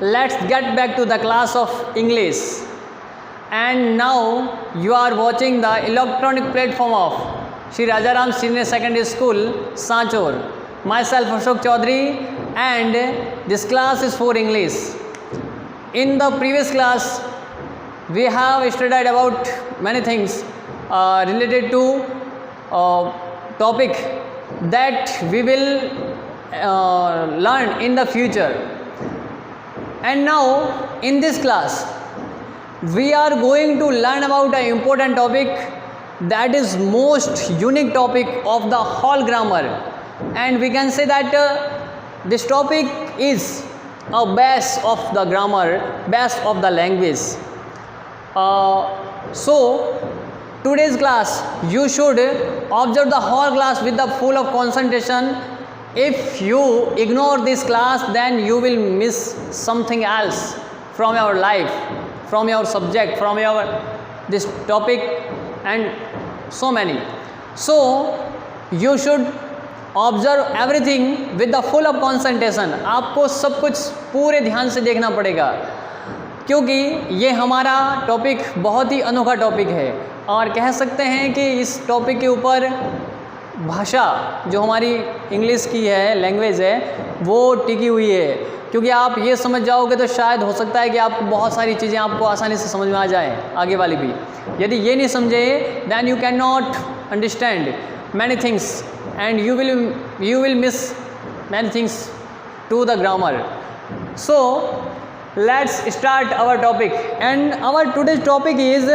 let's get back to the class of English. And now you are watching the electronic platform of Shri Rajaram Senior Secondary School, Sanchor. Myself Ashok Chaudhary, and this class is for English. In the previous class, we have studied about many things related to topic that we will learn in the future. And now in this class we are going to learn about an important topic that is most unique topic of the whole grammar, and we can say that this topic is a base of the grammar, base of the language. So today's class you should observe the whole class with the full of concentration. If you ignore this class, then you will miss something else from your life, from your subject, from your this topic, and so many. So you should observe everything with the full of concentration. आपको सब कुछ पूरे ध्यान से देखना पड़ेगा, क्योंकि ये हमारा टॉपिक बहुत ही अनोखा टॉपिक है, और कह सकते हैं कि इस टॉपिक के ऊपर भाषा जो हमारी इंग्लिश की है, लैंग्वेज है, वो टिकी हुई है. क्योंकि आप ये समझ जाओगे तो शायद हो सकता है कि आपको बहुत सारी चीज़ें आपको आसानी से समझ में आ जाए, आगे वाली भी. यदि ये नहीं समझे, then you can not understand many things and you will miss many things to the grammar. So let's start our topic, and our today's topic is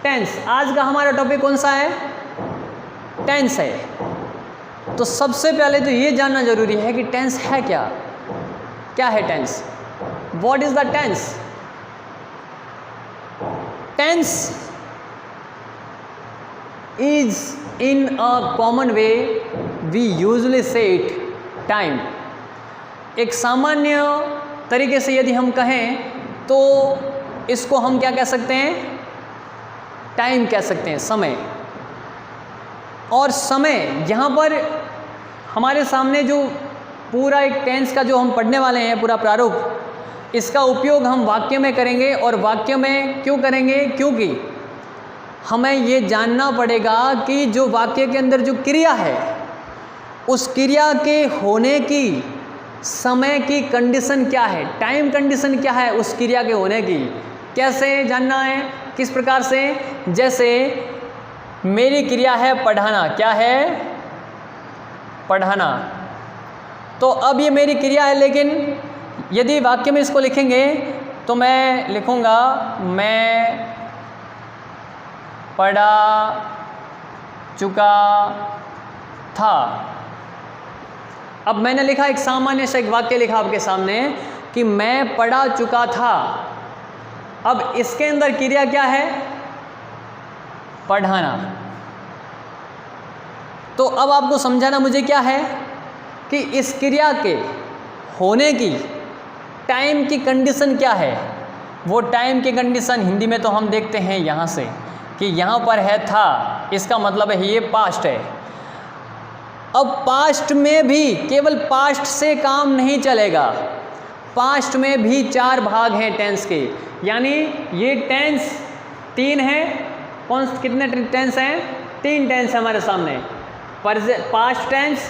tense. आज का हमारा टॉपिक कौन सा है? टेंस है. तो सबसे पहले तो ये जानना जरूरी है कि टेंस है क्या. क्या है tense? What is the tense? Tense is in a common way we usually say it time. एक सामान्य तरीके से यदि हम कहें तो इसको हम क्या कह सकते हैं? टाइम कह सकते हैं, समय. और समय यहाँ पर हमारे सामने जो पूरा एक टेंस का जो हम पढ़ने वाले हैं, पूरा प्रारूप, इसका उपयोग हम वाक्य में करेंगे. और वाक्य में क्यों करेंगे? क्योंकि हमें ये जानना पड़ेगा कि जो वाक्य के अंदर जो क्रिया है, उस क्रिया के होने की समय की कंडीशन क्या है, टाइम कंडीशन क्या है उस क्रिया के होने की. कैसे जानना है? किस प्रकार से? जैसे मेरी क्रिया है पढ़ाना. क्या है? पढ़ाना. तो अब ये मेरी क्रिया है, लेकिन यदि वाक्य में इसको लिखेंगे तो मैं लिखूँगा मैं पढ़ा चुका था. अब मैंने लिखा, एक सामान्य सा एक वाक्य लिखा आपके सामने कि मैं पढ़ा चुका था. अब इसके अंदर क्रिया क्या है? पढ़ाना. तो अब आपको समझाना मुझे क्या है कि इस क्रिया के होने की टाइम की कंडीशन क्या है. वो टाइम की कंडीशन हिंदी में तो हम देखते हैं यहाँ से कि यहाँ पर है था, इसका मतलब है ये पास्ट है. अब पास्ट में भी केवल पास्ट से काम नहीं चलेगा. पास्ट में भी 4 भाग हैं टेंस के, यानी ये टेंस 3 हैं. कितने टेंस हैं? 3 टेंस है हमारे सामने. Past tense,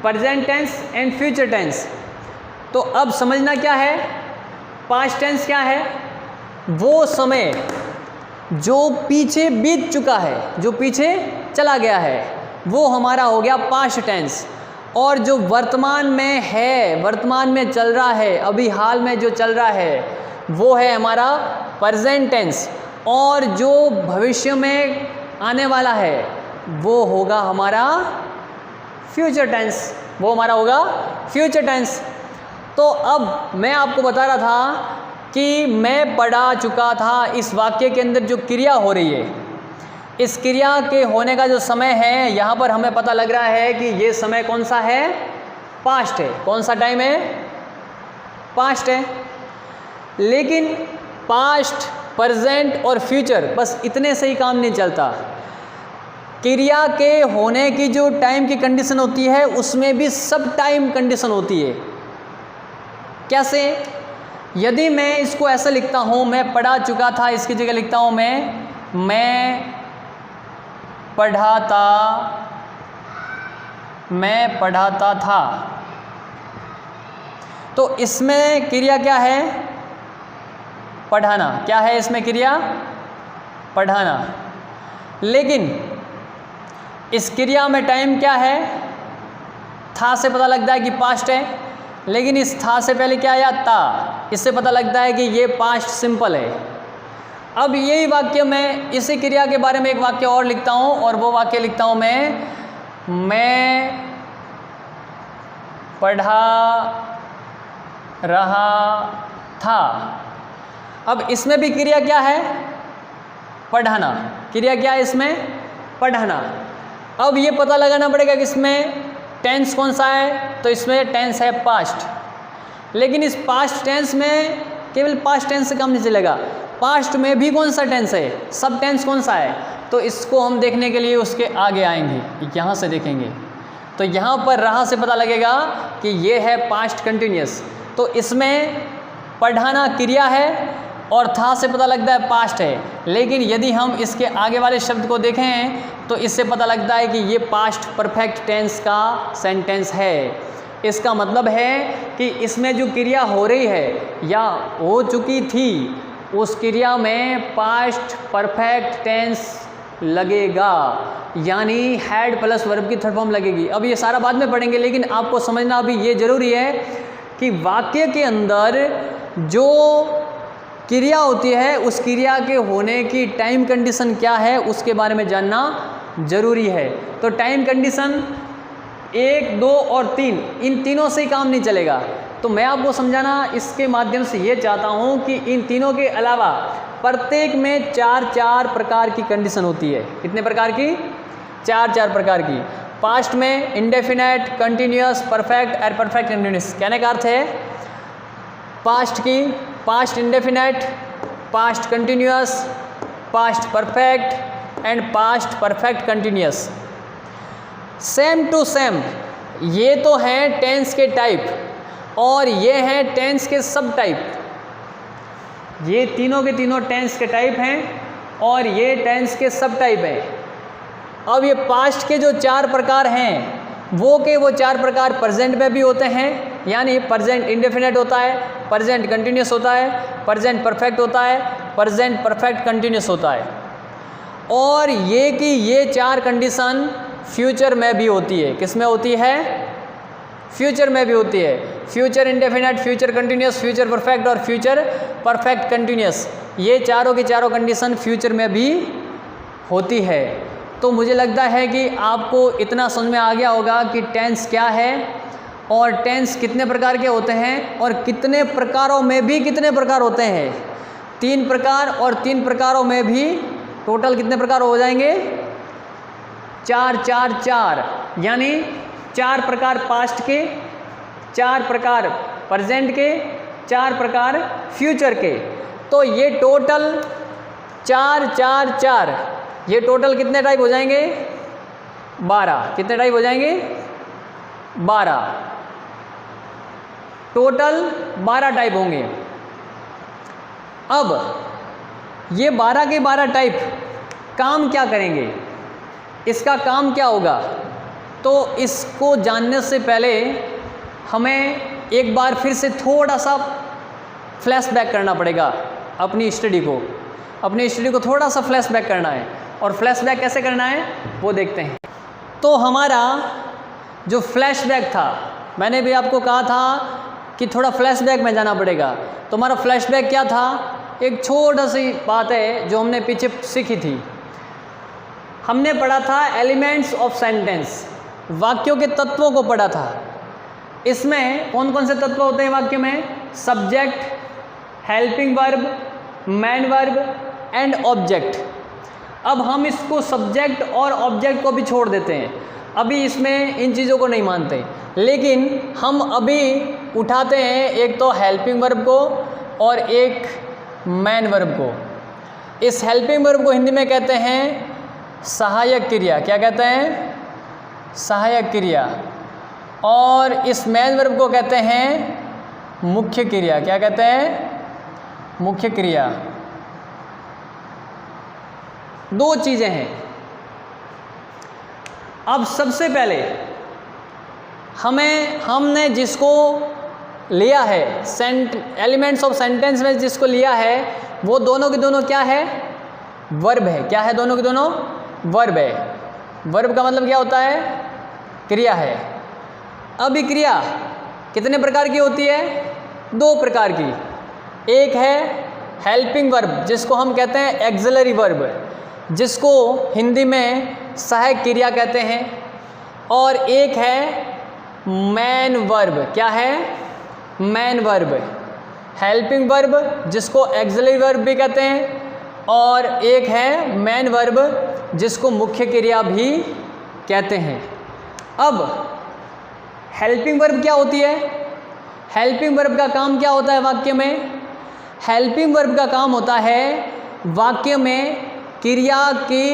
present tense and future tense. तो अब समझना क्या है. पास्ट टेंस क्या है? वो समय जो पीछे बीत चुका है, जो पीछे चला गया है, वो हमारा हो गया पास्ट टेंस. और जो वर्तमान में है, वर्तमान में चल रहा है, अभी हाल में जो चल रहा है, वो है हमारा प्रेजेंट टेंस. और जो भविष्य में आने वाला है वो होगा हमारा फ्यूचर टेंस. वो हमारा होगा फ्यूचर टेंस. तो अब मैं आपको बता रहा था कि मैं पढ़ा चुका था. इस वाक्य के अंदर जो क्रिया हो रही है, इस क्रिया के होने का जो समय है, यहाँ पर हमें पता लग रहा है कि ये समय कौन सा है? पास्ट है. कौन सा टाइम है? पास्ट है. लेकिन पास्ट, प्रेजेंट और फ्यूचर, बस इतने से ही काम नहीं चलता. क्रिया के होने की जो टाइम की कंडीशन होती है, उसमें भी सब टाइम कंडीशन होती है. कैसे? यदि मैं इसको ऐसे लिखता हूँ, मैं पढ़ा चुका था, इसकी जगह लिखता हूँ मैं पढ़ाता था, तो इसमें क्रिया क्या है? पढ़ाना। क्या है इसमें क्रिया? पढ़ाना। लेकिन इस क्रिया में टाइम क्या है? था से पता लगता है कि पास्ट है, लेकिन इस था से पहले क्या आया? ता। इससे पता लगता है कि ये पास्ट सिंपल है। अब यही वाक्य मैं इसी क्रिया के बारे में एक वाक्य और लिखता हूँ, और वो वाक्य लिखता हूँ मैं पढ़ा रहा था। अब इसमें भी क्रिया क्या है? पढ़ाना। क्रिया क्या है इसमें? पढ़ाना। अब ये पता लगाना पड़ेगा कि इसमें टेंस कौन सा है, तो इसमें टेंस है पास्ट। लेकिन इस पास्ट टेंस में केवल पास्ट टेंस से काम नहीं चलेगा, पास्ट में भी कौन सा टेंस है, सब टेंस कौन सा है, तो इसको हम देखने के लिए उसके आगे आएंगे, यहाँ से देखेंगे। तो यहाँ पर रहा से पता लगेगा कि ये है पास्ट कंटिन्यूस, तो इसमें पढ़ाना क्रिया है और था से पता लगता है पास्ट है। लेकिन यदि हम इसके आगे वाले शब्द को देखें तो इससे पता लगता है कि ये पास्ट परफेक्ट टेंस का सेंटेंस है। इसका मतलब है कि इसमें जो क्रिया हो रही है या हो चुकी थी, उस क्रिया में पास्ट परफेक्ट टेंस लगेगा, यानी हैड प्लस वर्ब की थर्ड फॉर्म लगेगी। अब ये सारा बाद में पढ़ेंगे, लेकिन आपको समझना अभी ये ज़रूरी है कि वाक्य के अंदर जो क्रिया होती है उस क्रिया के होने की टाइम कंडीशन क्या है उसके बारे में जानना जरूरी है। तो टाइम कंडीशन 1, 2 और 3, इन तीनों से ही काम नहीं चलेगा। तो मैं आपको समझाना इसके माध्यम से ये चाहता हूँ कि इन तीनों के अलावा प्रत्येक में 4 प्रकार की कंडीशन होती है। कितने प्रकार की? 4 प्रकार की। पास्ट में इंडेफिनेट, कंटिन्यूअस, परफेक्ट और परफेक्ट कंटिन्यूअस। कहने का अर्थ है पास्ट की past indefinite, past continuous, past perfect and past perfect continuous. Same to same ये तो हैं टेंस के टाइप और ये हैं टेंस के सब टाइप। ये तीनों के तीनों टेंस के टाइप हैं और ये टेंस के सब टाइप हैं। अब ये पास्ट के जो 4 प्रकार हैं वो 4 प्रकार प्रेजेंट में भी होते हैं, यानी प्रेजेंट इंडेफिनेट होता है, प्रेजेंट कंटिन्यूअस होता है, प्रेजेंट परफेक्ट होता है, प्रेजेंट परफेक्ट कंटिन्यूअस होता है। और ये 4 कंडीशन फ्यूचर में भी होती है। किस में होती है? फ्यूचर में भी होती है। Future indefinite, future continuous, future perfect और फ्यूचर परफेक्ट कंटिन्यूअस, ये चारों की चारों कंडीशन फ्यूचर में भी होती है। तो मुझे लगता है कि आपको इतना समझ में आ गया होगा कि टेंस क्या है और टेंस कितने प्रकार के होते हैं और कितने प्रकारों में भी कितने प्रकार होते हैं। 3 प्रकार और 3 प्रकारों में भी टोटल कितने प्रकार हो जाएंगे? 4, यानी 4 प्रकार पास्ट के, 4 प्रकार प्रेजेंट के, 4 प्रकार फ्यूचर के। तो ये टोटल 4, ये टोटल कितने टाइप हो जाएंगे? 12। कितने टाइप हो जाएंगे? 12। टोटल 12 टाइप होंगे। अब ये 12 के 12 टाइप काम क्या करेंगे? इसका काम क्या होगा? तो इसको जानने से पहले हमें एक बार फिर से थोड़ा सा फ्लैशबैक करना पड़ेगा अपनी स्टडी को थोड़ा सा फ्लैशबैक करना है। और फ्लैशबैक कैसे करना है वो देखते हैं। तो हमारा जो फ्लैशबैक था, मैंने भी आपको कहा था कि थोड़ा फ्लैशबैक में जाना पड़ेगा। तो हमारा फ्लैशबैक क्या था? एक छोटा सी बात है जो हमने पीछे सीखी थी। हमने पढ़ा था एलिमेंट्स ऑफ सेंटेंस, वाक्यों के तत्वों को पढ़ा था। इसमें कौन कौन से तत्व होते हैं वाक्य में? Subject, helping verb, main verb and object. अब हम इसको सब्जेक्ट और ऑब्जेक्ट को भी छोड़ देते हैं, अभी इसमें इन चीज़ों को नहीं मानते, लेकिन हम अभी उठाते हैं एक तो हेल्पिंग वर्ब को और एक मेन वर्ब को। इस हेल्पिंग वर्ब को हिंदी में कहते हैं सहायक क्रिया। क्या कहते हैं? सहायक क्रिया। और इस मेन वर्ब को कहते हैं मुख्य क्रिया, क्या कहते हैं? मुख्य क्रिया। दो चीजें हैं। अब सबसे पहले हमने जिसको लिया है एलिमेंट्स ऑफ सेंटेंस में जिसको लिया है वो दोनों के दोनों क्या है? वर्ब है। क्या है? दोनों के दोनों वर्ब है। वर्ब का मतलब क्या होता है? क्रिया है। अब ये क्रिया कितने प्रकार की होती है? दो प्रकार की। एक है हेल्पिंग वर्ब जिसको हम कहते हैं एक्सिलरी वर्ब, जिसको हिंदी में सहायक क्रिया कहते हैं, और एक है मेन वर्ब। क्या है? Main verb. हेल्पिंग वर्ब जिसको एक्सिलरी वर्ब भी कहते हैं, और एक है मेन वर्ब जिसको मुख्य क्रिया भी कहते हैं। अब हेल्पिंग वर्ब क्या होती है? हेल्पिंग वर्ब का काम क्या होता है वाक्य में? हेल्पिंग वर्ब का काम होता है वाक्य में क्रिया की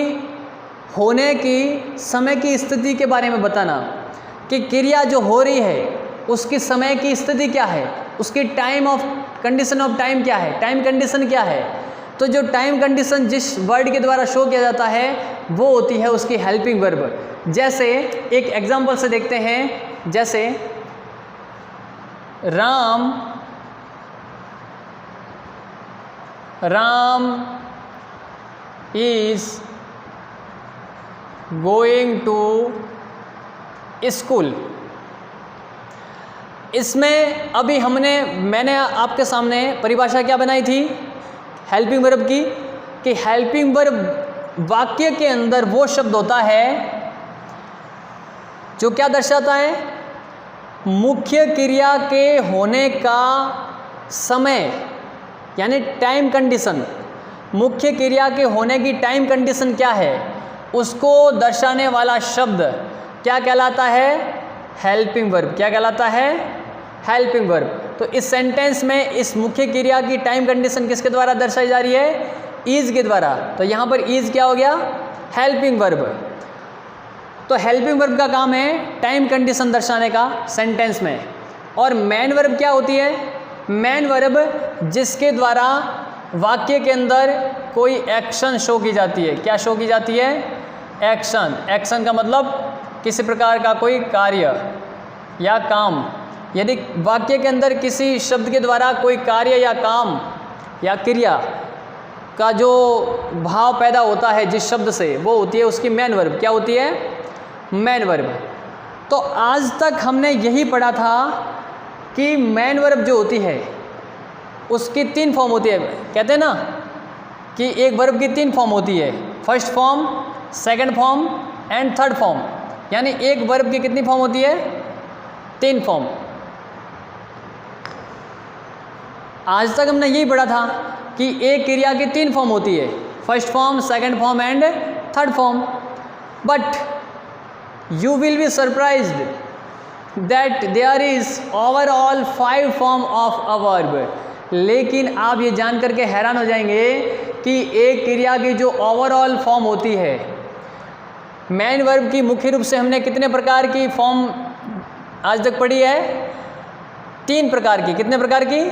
होने की समय की स्थिति के बारे में बताना, कि क्रिया जो हो रही है उसकी समय की स्थिति क्या है, उसकी कंडीशन ऑफ टाइम क्या है, टाइम कंडीशन क्या है। तो जो टाइम कंडीशन जिस वर्ड के द्वारा शो किया जाता है वो होती है उसकी हेल्पिंग वर्ब। जैसे एक एग्जांपल से देखते हैं, जैसे Ram is going to school. इसमें अभी मैंने आपके सामने परिभाषा क्या बनाई थी हेल्पिंग वर्ब की, कि हेल्पिंग वर्ब वाक्य के अंदर वो शब्द होता है जो क्या दर्शाता है? मुख्य क्रिया के होने का समय, यानी टाइम कंडीशन। मुख्य क्रिया के होने की टाइम कंडीशन क्या है उसको दर्शाने वाला शब्द क्या कहलाता है? Helping verb. क्या कहलाता है? Helping verb. तो इस सेंटेंस में इस मुख्य क्रिया की टाइम कंडीशन किसके द्वारा दर्शाई जा रही है? इज के द्वारा। तो यहाँ पर इज क्या हो गया? Helping verb. तो हेल्पिंग वर्ब का काम है टाइम कंडीशन दर्शाने का सेंटेंस में। और मेन वर्ब क्या होती है? मेन वर्ब जिसके द्वारा वाक्य के अंदर कोई एक्शन शो की जाती है। क्या शो की जाती है? एक्शन। एक्शन का मतलब किसी प्रकार का कोई कार्य या काम। यदि वाक्य के अंदर किसी शब्द के द्वारा कोई कार्य या काम या क्रिया का जो भाव पैदा होता है जिस शब्द से, वो होती है उसकी मेन वर्ब। क्या होती है? Main verb. तो आज तक हमने यही पढ़ा था कि मेन वर्ब जो होती है उसकी 3 फॉर्म होती है। कहते हैं ना कि एक वर्ब की 3 फॉर्म होती है, first form, second form and third form. यानी एक वर्ब की कितनी फॉर्म होती है? 3 फॉर्म। आज तक हमने यही पढ़ा था कि एक क्रिया की 3 फॉर्म होती है, first form, second form and third form. But you will be surprised that there is overall 5 form of a verb. लेकिन आप ये जान करके हैरान हो जाएंगे कि एक क्रिया की जो ओवरऑल फॉर्म होती है, मेन वर्ब की मुख्य रूप से हमने कितने प्रकार की फॉर्म आज तक पढ़ी है? 3 प्रकार की। कितने प्रकार की?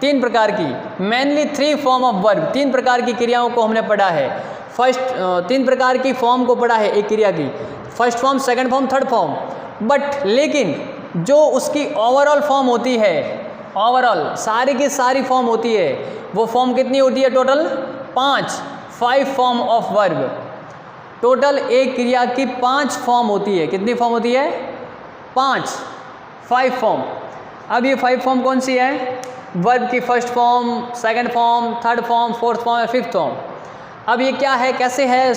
3 प्रकार की। Mainly 3 form of verb. 3 प्रकार की क्रियाओं को हमने पढ़ा है। 3 प्रकार की फॉर्म को पढ़ा है एक क्रिया की, first form, second form, third form. But लेकिन जो उसकी ओवरऑल फॉर्म होती है, ओवरऑल सारी की सारी फॉर्म होती है, वो फॉर्म कितनी होती है? Total 5 form of verb. Total एक क्रिया की 5 फॉर्म होती है। कितनी फॉर्म होती है? 5 फॉर्म। अब ये 5 फॉर्म कौन सी है? वर्ब की first form, second form, third form, fourth form और फिफ्थ फॉर्म। अब ये क्या है, कैसे है,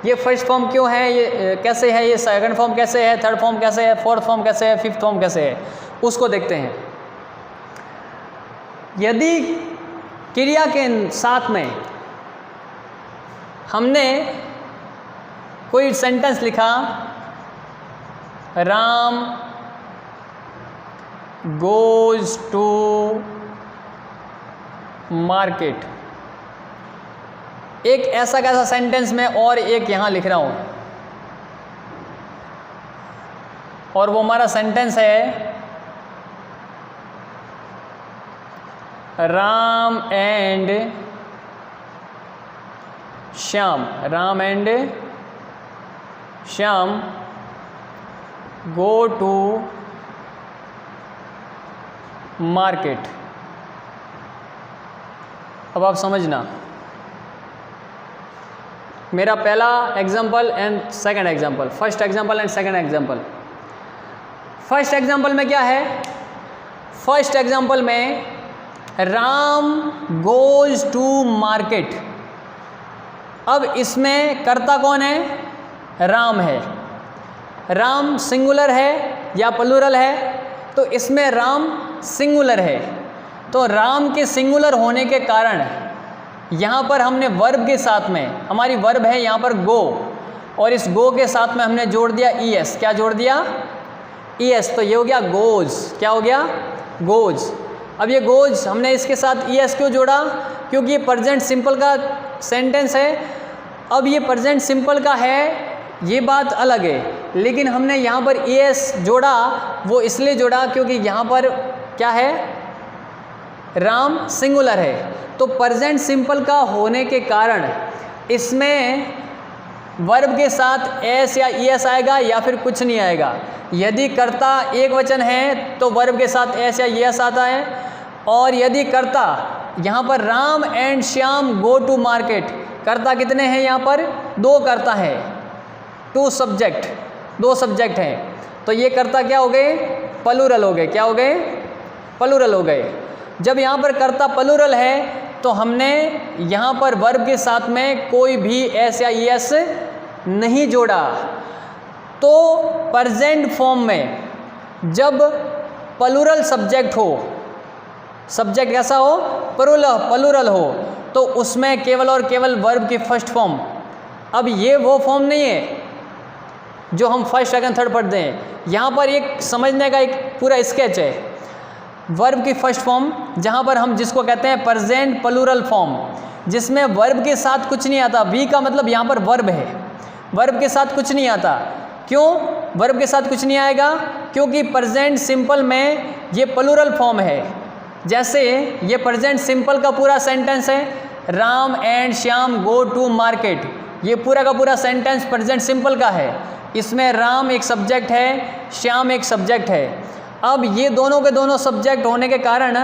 ये फर्स्ट फॉर्म क्यों है, ये कैसे है, ये सेकंड फॉर्म कैसे है, थर्ड फॉर्म कैसे है, फोर्थ फॉर्म कैसे है, फिफ्थ फॉर्म कैसे है, उसको देखते हैं। यदि क्रिया के साथ में हमने कोई सेंटेंस लिखा, राम गोज टू मार्केट, एक ऐसा कैसा सेंटेंस में और एक यहां लिख रहा हूं, और वो हमारा सेंटेंस है Ram and Shyam, Ram and Shyam go to market. अब आप समझना, मेरा पहला example and second example, first example and second example. First example में क्या है? फर्स्ट एग्जाम्पल में राम गोज टू मार्केट। अब इसमें कर्ता कौन है? राम है। राम सिंगुलर है या प्लूरल है? तो इसमें राम सिंगुलर है। तो राम के सिंगुलर होने के कारण यहाँ पर हमने वर्ब के साथ में, हमारी वर्ब है यहाँ पर गो, और इस गो के साथ में हमने जोड़ दिया ईएस। क्या जोड़ दिया? ईएस। तो ये हो गया गोज। क्या हो गया? गोज। अब ये गोज हमने इसके साथ ईएस क्यों जोड़ा? क्योंकि ये प्रेजेंट सिंपल का सेंटेंस है। अब ये प्रेजेंट सिंपल का है, ये बात अलग है, लेकिन हमने यहाँ पर ईएस जोड़ा, वो इसलिए जोड़ा क्योंकि यहाँ पर क्या है? राम सिंगुलर है। तो प्रेजेंट सिंपल का होने के कारण इसमें वर्ब के साथ एस या ईएस आएगा या फिर कुछ नहीं आएगा। यदि कर्ता एक वचन है तो वर्ब के साथ एस या ईएस आता है, और यदि कर्ता यहाँ पर Ram and Shyam go to market, कर्ता कितने हैं यहाँ पर? 2 कर्ता हैं, 2 सब्जेक्ट, 2 सब्जेक्ट हैं। तो ये कर्ता क्या हो गए? प्लूरल हो गए। क्या हो गए? प्लूरल हो गए। जब यहाँ पर कर्ता प्लूरल है तो हमने यहाँ पर वर्ब के साथ में कोई भी एस या ईएस नहीं जोड़ा। तो प्रेजेंट फॉर्म में जब प्लूरल सब्जेक्ट हो, सब्जेक्ट कैसा हो? प्लूरल हो, तो उसमें केवल और केवल वर्ब की फर्स्ट फॉर्म। अब ये वो फॉर्म नहीं है जो हम फर्स्ट सेकंड थर्ड पढ़ते हैं। यहाँ पर एक समझने का एक पूरा स्केच है। वर्ब की फर्स्ट फॉर्म, जहाँ पर हम जिसको कहते हैं प्रेजेंट प्लूरल फॉर्म, जिसमें वर्ब के साथ कुछ नहीं आता। वी का मतलब यहाँ पर वर्ब है, वर्ब के साथ कुछ नहीं आता। क्यों वर्ब के साथ कुछ नहीं आएगा? क्योंकि प्रेजेंट सिंपल में ये प्लूरल फॉर्म है। जैसे ये प्रेजेंट सिंपल का पूरा सेंटेंस है, Ram and Shyam go to market, ये पूरा का पूरा सेंटेंस प्रेजेंट सिंपल का है। इसमें राम एक सब्जेक्ट है, श्याम एक सब्जेक्ट है। अब ये दोनों के दोनों सब्जेक्ट होने के कारण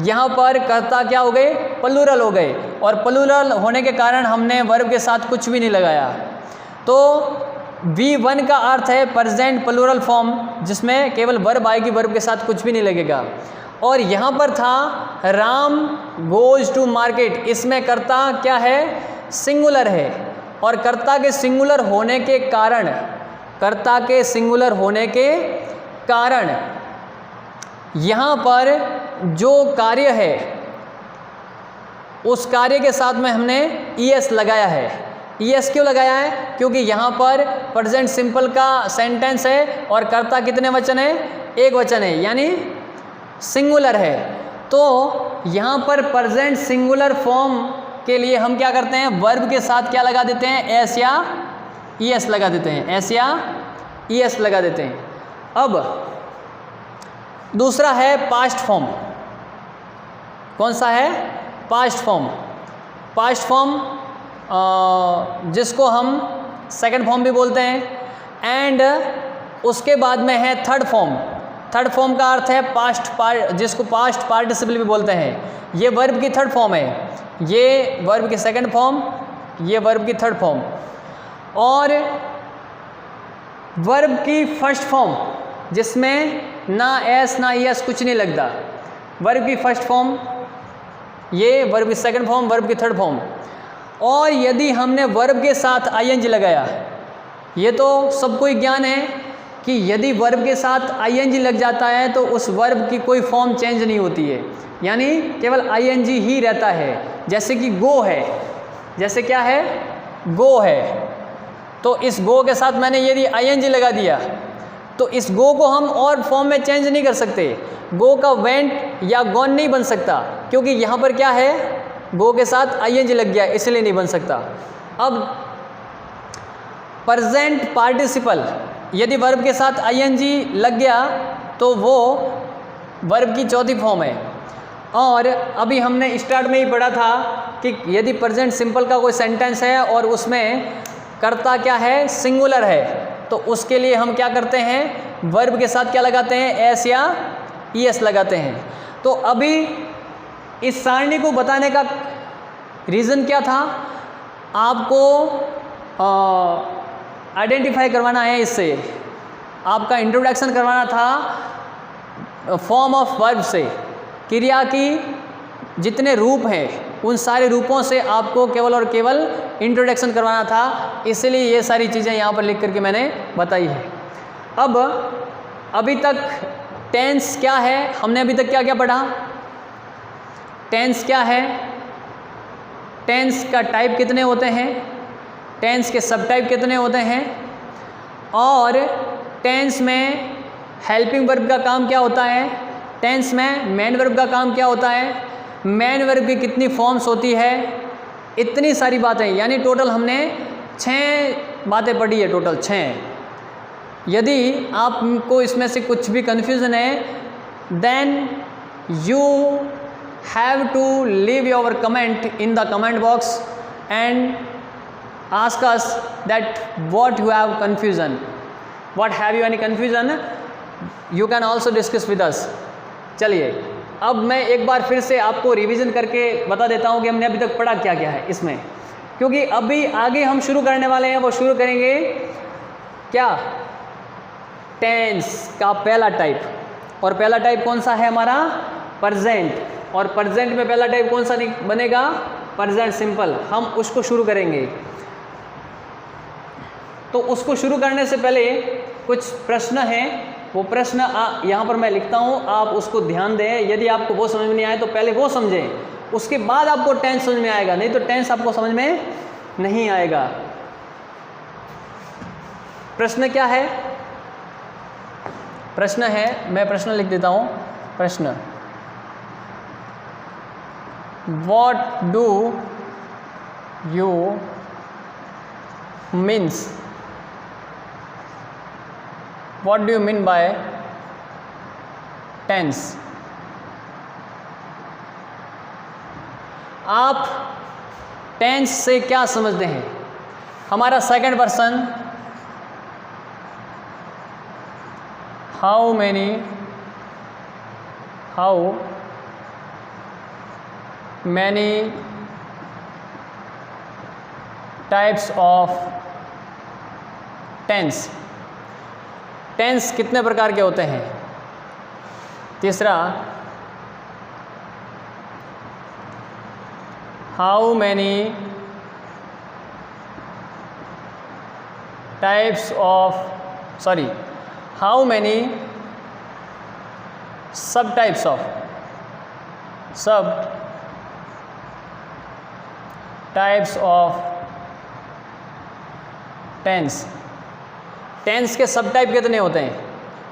यहाँ पर कर्ता क्या हो गए? प्लूरल हो गए, और प्लूरल होने के कारण हमने वर्ब के साथ कुछ भी नहीं लगाया। तो V1 का अर्थ है प्रेजेंट प्लूरल फॉर्म, जिसमें केवल वर्ब आएगी, वर्ब के साथ कुछ भी नहीं लगेगा। और यहाँ पर था राम गोज टू मार्केट, इसमें कर्ता क्या है? सिंगुलर है। और कर्ता के सिंगुलर होने के कारण, कर्ता के सिंगुलर होने के कारण यहाँ पर जो कार्य है उस कार्य के साथ में हमने ईएस लगाया है। ईएस क्यों लगाया है? क्योंकि यहाँ पर प्रेजेंट सिंपल का सेंटेंस है और कर्ता कितने वचन है? एक वचन है, यानी सिंगुलर है। तो यहाँ पर प्रेजेंट सिंगुलर फॉर्म के लिए हम क्या करते हैं? वर्ब के साथ क्या लगा देते हैं? एस या ईएस लगा देते हैं, एस या ईएस लगा देते हैं। अब दूसरा है पास्ट फॉर्म। कौन सा है? Past form. पास्ट फॉर्म जिसको हम सेकंड फॉर्म भी बोलते हैं। एंड उसके बाद में है थर्ड फॉर्म। थर्ड फॉर्म का अर्थ है पास्ट जिसको पास्ट पार्टिसिपल भी बोलते हैं। ये वर्ब की थर्ड फॉर्म है, ये वर्ब की सेकंड फॉर्म, ये वर्ब की थर्ड फॉर्म। और वर्ब की फर्स्ट फॉर्म जिसमें ना एस ना ईएस कुछ नहीं लगता, वर्ब की फर्स्ट फॉर्म, ये वर्ब की सेकंड फॉर्म, वर्ब की थर्ड फॉर्म। और यदि हमने वर्ब के साथ आईएनजी लगाया, ये तो सबको ही ज्ञान है कि यदि वर्ब के साथ आईएनजी लग जाता है तो उस वर्ब की कोई फॉर्म चेंज नहीं होती है, यानी केवल आईएनजी ही रहता है। जैसे कि गो है, जैसे क्या है? गो है। तो इस गो के साथ मैंने यदि आईएनजी लगा दिया तो इस गो को हम और फॉर्म में चेंज नहीं कर सकते। गो का वेंट या गॉन नहीं बन सकता, क्योंकि यहाँ पर क्या है? गो के साथ आईएनजी लग गया, इसलिए नहीं बन सकता। अब प्रेजेंट पार्टिसिपल यदि वर्ब के साथ आईएनजी लग गया तो वो वर्ब की चौथी फॉर्म है। और अभी हमने स्टार्ट में ही पढ़ा था कि यदि प्रेजेंट सिंपल का कोई सेंटेंस है और उसमें कर्ता क्या है, सिंगुलर है, तो उसके लिए हम क्या करते हैं, वर्ब के साथ क्या लगाते हैं, एस या ईएस लगाते हैं। तो अभी इस सारणी को बताने का रीज़न क्या था, आपको आइडेंटिफाई करवाना है, इससे आपका इंट्रोडक्शन करवाना था फॉर्म ऑफ वर्ब से, क्रिया की जितने रूप हैं उन सारे रूपों से आपको केवल और केवल इंट्रोडक्शन करवाना था, इसलिए ये सारी चीज़ें यहाँ पर लिख करके मैंने बताई है। अब अभी तक टेंस क्या है, हमने अभी तक क्या क्या पढ़ा, टेंस क्या है, टेंस का टाइप कितने होते हैं, टेंस के सब टाइप कितने होते हैं, और टेंस में हेल्पिंग वर्ब का काम क्या होता है, टेंस में मेन वर्ब का काम क्या होता है, मेन वर्ब की कितनी फॉर्म्स होती है, इतनी सारी बातें, यानी टोटल हमने 6 बातें पढ़ी है, टोटल 6। यदि आपको इसमें से कुछ भी कन्फ्यूज़न है then you have to leave your comment in the comment box and ask us that what you have confusion, what have you any confusion, you can also discuss with us। चलिए अब मैं एक बार फिर से आपको revision करके बता देता हूँ कि हमने अभी तक पढ़ा क्या क्या है इसमें, क्योंकि अभी आगे हम शुरू करने वाले हैं, वो शुरू करेंगे क्या, टेंस का पहला टाइप, और पहला टाइप कौन सा है हमारा, प्रेजेंट, और प्रेजेंट में पहला टाइप कौन सा बनेगा, प्रेजेंट सिंपल, हम उसको शुरू करेंगे। तो उसको शुरू करने से पहले कुछ प्रश्न हैं, वो प्रश्न यहाँ पर मैं लिखता हूँ, आप उसको ध्यान दें, यदि आपको वो समझ में नहीं आए तो पहले वो समझें, उसके बाद आपको टेंस समझ में आएगा, नहीं तो टेंस आपको समझ में नहीं आएगा। प्रश्न क्या है, प्रश्न है, मैं प्रश्न लिख देता हूँ, प्रश्न, what do you means, what do you mean by tense। आप टेंस से क्या समझते हैं, हमारा second person, how many types of tense, tense कितने प्रकार के होते हैं। तीसरा, how many types of how many sub types of tense, tense के सब टाइप कितने होते हैं।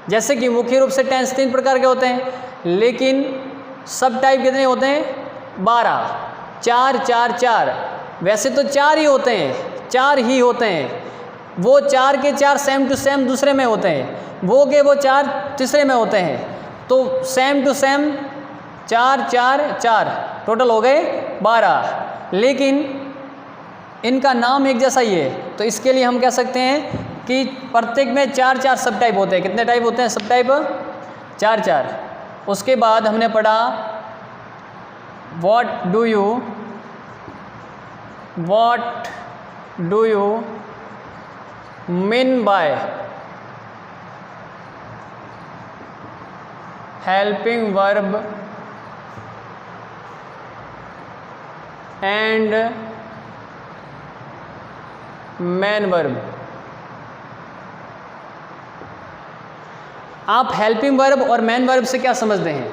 जैसे कि मुख्य रूप से टेंस 3 प्रकार के होते हैं, लेकिन सब टाइप कितने होते हैं, 12, 4 4 4, वैसे तो 4 ही होते हैं, 4 ही होते हैं, वो 4 के 4 सेम टू सेम दूसरे में होते हैं, वो के वो 4 तीसरे में होते हैं, तो सेम टू सेम 4 4 4 टोटल हो गए 12, लेकिन इनका नाम एक जैसा ही है, तो इसके लिए हम कह सकते हैं कि प्रत्येक में 4 4 सब टाइप होते हैं। कितने टाइप होते हैं, सब टाइप 4 4। उसके बाद हमने पढ़ा what do you mean by helping verb and main verb. आप हेल्पिंग वर्ब और मेन वर्ब से क्या समझते हैं।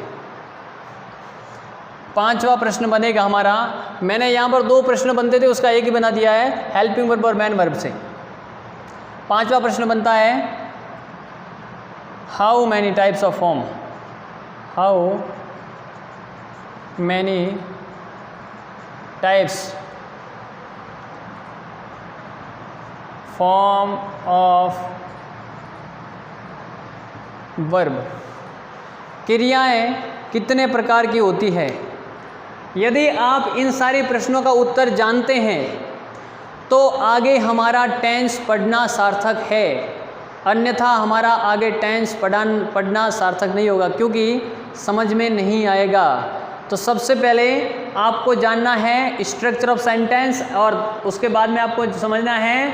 5वां प्रश्न बनेगा हमारा, मैंने यहाँ पर 2 प्रश्न बनते थे, उसका एक ही बना दिया है हेल्पिंग वर्ब और मेन वर्ब से। 5वां प्रश्न बनता है how many types of form, how many types form of verb. क्रियाएं कितने प्रकार की होती है। यदि आप इन सारे प्रश्नों का उत्तर जानते हैं तो आगे हमारा टेंस पढ़ना सार्थक है, अन्यथा हमारा आगे टेंस पढ़ना सार्थक नहीं होगा, क्योंकि समझ में नहीं आएगा। तो सबसे पहले आपको जानना है स्ट्रक्चर ऑफ सेंटेंस, और उसके बाद में आपको समझना है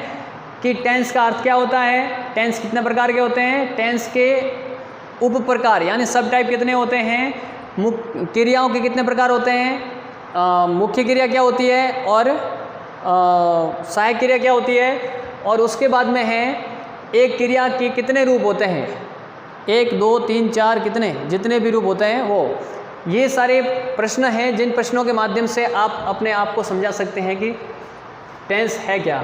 कि टेंस का अर्थ क्या होता है, टेंस कितने प्रकार के होते हैं, टेंस के उप प्रकार यानी सब टाइप कितने होते हैं, क्रियाओं के कितने प्रकार होते हैं, मुख्य क्रिया क्या होती है और सहायक क्रिया क्या होती है, और उसके बाद में है एक क्रिया के कितने रूप होते हैं, 1 2 3 4 कितने जितने भी रूप होते हैं वो। ये सारे प्रश्न हैं जिन प्रश्नों के माध्यम से आप अपने आप को समझा सकते हैं कि टेंस है क्या।